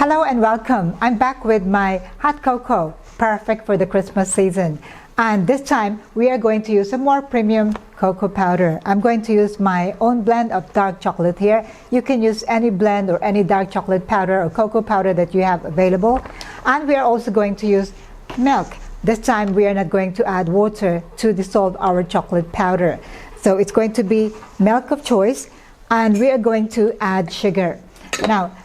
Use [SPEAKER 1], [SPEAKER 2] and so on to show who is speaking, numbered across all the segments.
[SPEAKER 1] Hello and welcome. I'm back with my hot cocoa, perfect for the Christmas season. And this time we are going to use a more premium cocoa powder. I'm going to use my own blend of dark chocolate here. You can use any blend or any dark chocolate powder or cocoa powder that you have available. And we are also going to use milk. This time we are not going to add water to dissolve our chocolate powder. So it's going to be milk of choice, and we are going to add sugar. Now,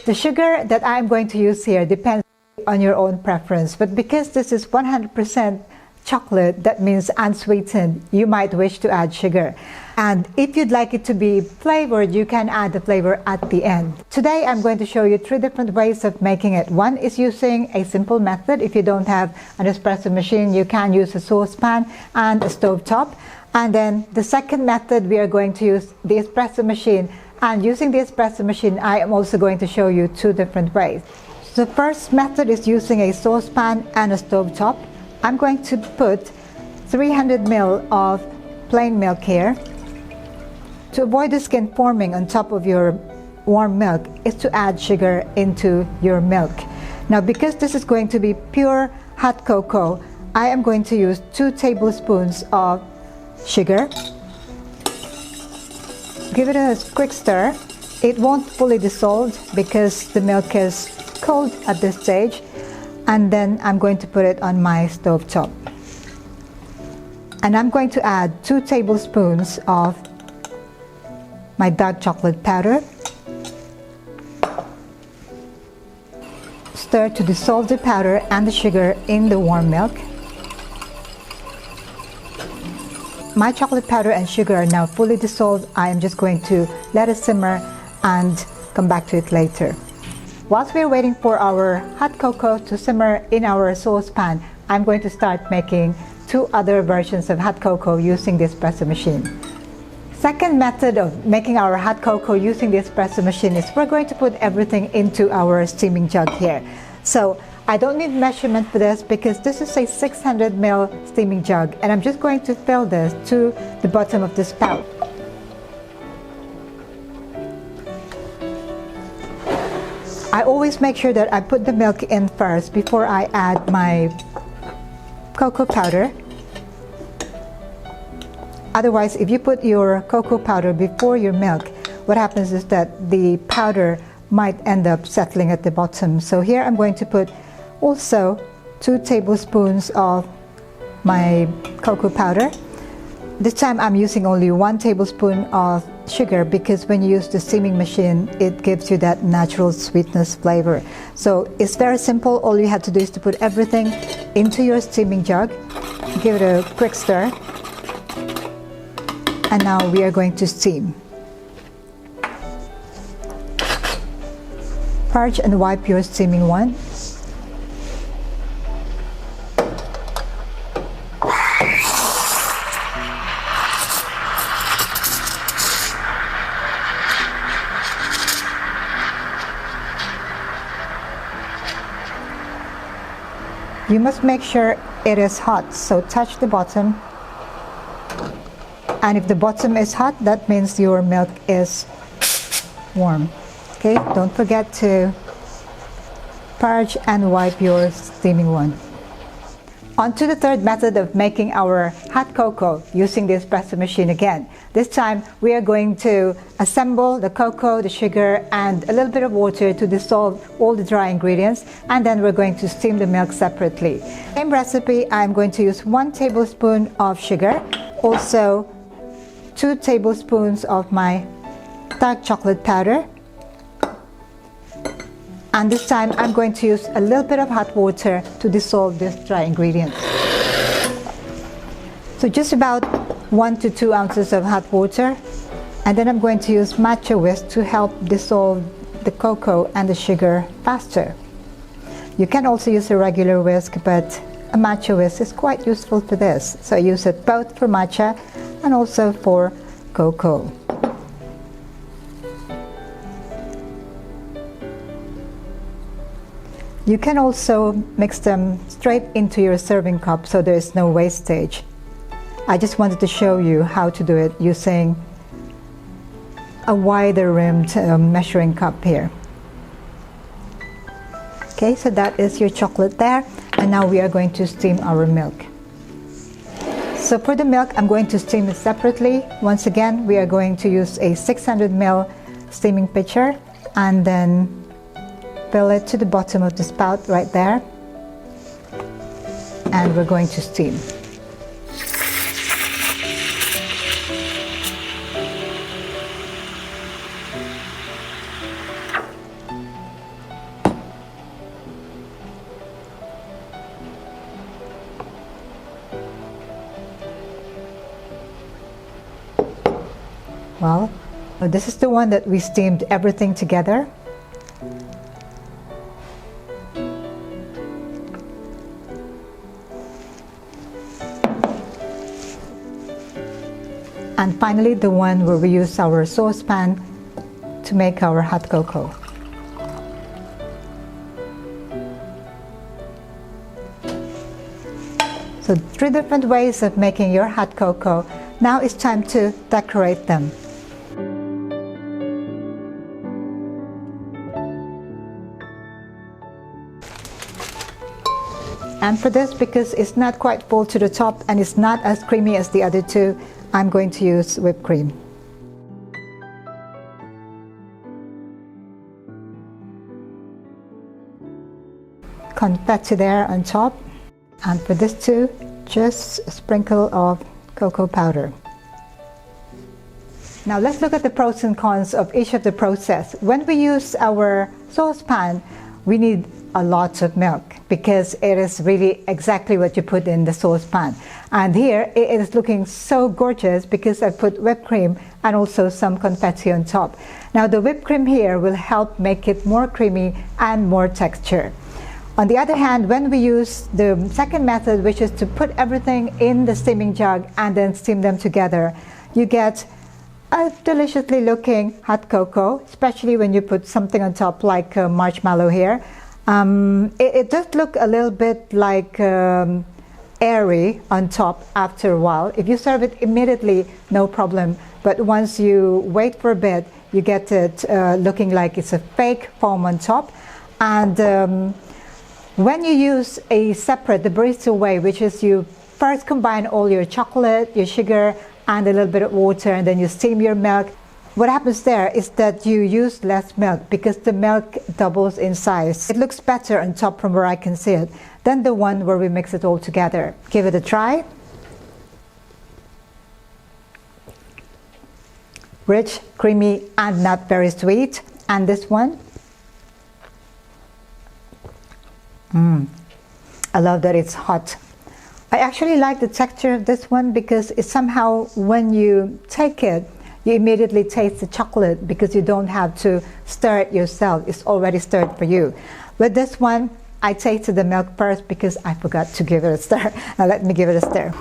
[SPEAKER 1] the sugar that I'm going to use here depends on your own preference, but because this is 100% chocolate, that means unsweetened, you might wish to add sugar. And if you'd like it to be flavored, you can add the flavor at the end. Today I'm going to show you 3 different ways of making it. One is using a simple method. If you don't have an espresso machine, you can use a saucepan and a stovetop. And then the second method, we are going to use the espresso machine. And using the espresso machine, I am also going to show you 2 different ways. The first method is using a saucepan and a stovetop. I'm going to put 300 ml of plain milk here. To avoid the skin forming on top of your warm milk is to add sugar into your milk. Now, because this is going to be pure hot cocoa, I am going to use 2 tablespoons of sugar. Give it a quick stir. It won't fully dissolve because the milk is cold at this stage. And then I'm going to put it on my stove top. And I'm going to add 2 tablespoons of my dark chocolate powder. Stir to dissolve the powder and the sugar in the warm milk. My chocolate powder and sugar are now fully dissolved. I am just going to let it simmer and come back to it later. Whilst we're waiting for our hot cocoa to simmer in our saucepan, I'm going to start making 2 other versions of hot cocoa using the espresso machine. Second method of making our hot cocoa using the espresso machine is we're going to put everything into our steaming jug here. So I don't need measurement for this because this is a 600 ml steaming jug, and I'm just going to fill this to the bottom of the spout. I always make sure that I put the milk in first before I add my cocoa powder. Otherwise, if you put your cocoa powder before your milk, what happens is that the powder might end up settling at the bottom. So here I'm going to put also 2 tablespoons of my cocoa powder. This time I'm using only 1 tablespoon of sugar because when you use the steaming machine, it gives you that natural sweetness flavor. So it's very simple. All you have to do is to put everything into your steaming jug, give it a quick stir, and now we are going to steam. Purge and wipe your steaming one. You must make sure it is hot, so touch the bottom. And if the bottom is hot, that means your milk is warm. Okay, don't forget to purge and wipe your steaming one. On to the third method of making our hot cocoa using the espresso machine again. This time we are going to assemble the cocoa, the sugar, and a little bit of water to dissolve all the dry ingredients, and then we're going to steam the milk separately. Same recipe, I'm going to use 1 tablespoon of sugar, also 2 tablespoons of my dark chocolate powder. And this time I'm going to use a little bit of hot water to dissolve these dry ingredients. So just about 1 to 2 ounces of hot water. And then I'm going to use matcha whisk to help dissolve the cocoa and the sugar faster. You can also use a regular whisk, but a matcha whisk is quite useful for this. So I use it both for matcha and also for cocoa. You can also mix them straight into your serving cup so there is no wastage. I just wanted to show you how to do it using a wider rimmed measuring cup here. Okay, so that is your chocolate there, and now we are going to steam our milk. So for the milk, I'm going to steam it separately. Once again, we are going to use a 600 ml steaming pitcher and then fill it to the bottom of the spout right there, and we're going to steam. Well, this is the one that we steamed everything together. And finally, the one where we use our saucepan to make our hot cocoa. So 3 different ways of making your hot cocoa. Now it's time to decorate them. And for this, because it's not quite full to the top and it's not as creamy as the other two, I'm going to use whipped cream. Confetti there on top. And for this too, just a sprinkle of cocoa powder. Now let's look at the pros and cons of each of the process. When we use our saucepan, we need a lot of milk because it is really exactly what you put in the saucepan. And here it is looking so gorgeous because I put whipped cream and also some confetti on top. Now the whipped cream here will help make it more creamy and more texture. On the other hand, when we use the second method, which is to put everything in the steaming jug and then steam them together, you get a deliciously looking hot cocoa, especially when you put something on top like marshmallow here. It does look a little bit like airy on top after a while. If you serve it immediately, no problem. But once you wait for a bit, you get it looking like it's a fake foam on top. And when you use a separate, the barista way, which is you first combine all your chocolate, your sugar, and a little bit of water, and then you steam your milk. What happens there is that you use less milk because the milk doubles in size. It looks better on top from where I can see it than the one where we mix it all together. Give it a try. Rich, creamy, and not very sweet. And this one. I love that it's hot. I actually like the texture of this one because it's somehow, when you take it, you immediately taste the chocolate because you don't have to stir it yourself. It's already stirred for you. With this one, I tasted the milk first because I forgot to give it a stir. Now let me give it a stir.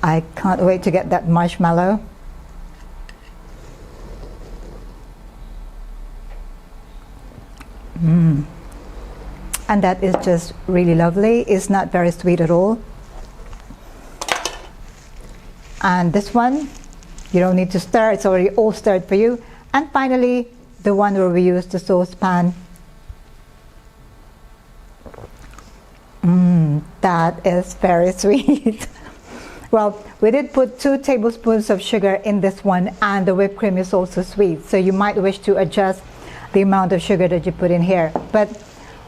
[SPEAKER 1] I can't wait to get that marshmallow. And that is just really lovely. It's not very sweet at all. And this one, you don't need to stir, it's already all stirred for you. And finally, the one where we use the saucepan. That is very sweet. Well, we did put 2 tablespoons of sugar in this one, and the whipped cream is also sweet. So you might wish to adjust the amount of sugar that you put in here. But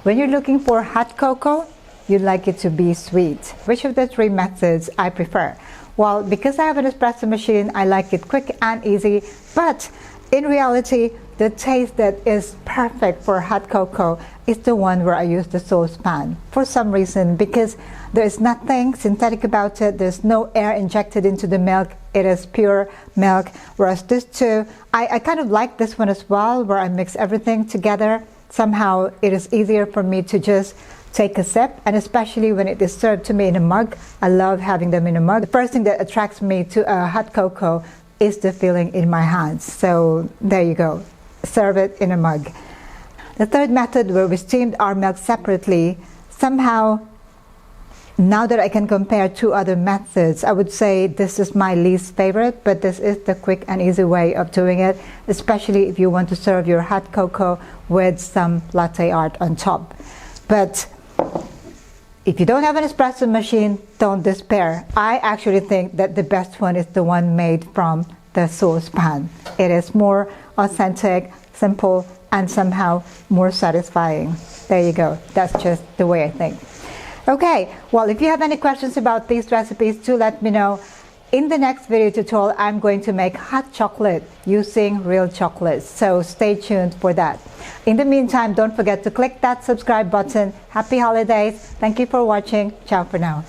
[SPEAKER 1] when you're looking for hot cocoa, you'd like it to be sweet. Which of the 3 methods I prefer? Well, because I have an espresso machine, I like it quick and easy, but in reality, the taste that is perfect for hot cocoa is the one where I use the saucepan. For some reason, because there is nothing synthetic about it, there's no air injected into the milk, it is pure milk. Whereas this two, I kind of like this one as well, where I mix everything together. Somehow it is easier for me to just take a sip, and especially when it is served to me in a mug. I love having them in a mug. The first thing that attracts me to a hot cocoa is the feeling in my hands. So there you go, serve it in a mug. The third method, where we steamed our milk separately, somehow Now that I can compare two other methods, I would say this is my least favorite, but this is the quick and easy way of doing it, especially if you want to serve your hot cocoa with some latte art on top. But if you don't have an espresso machine, don't despair. I actually think that the best one is the one made from the saucepan. It is more authentic, simple, and somehow more satisfying. There you go. That's just the way I think. Okay, well, if you have any questions about these recipes, do let me know. In the next video tutorial, I'm going to make hot chocolate using real chocolate, so stay tuned for that. In the meantime, don't forget to click that subscribe button. Happy holidays. Thank you for watching. Ciao for now.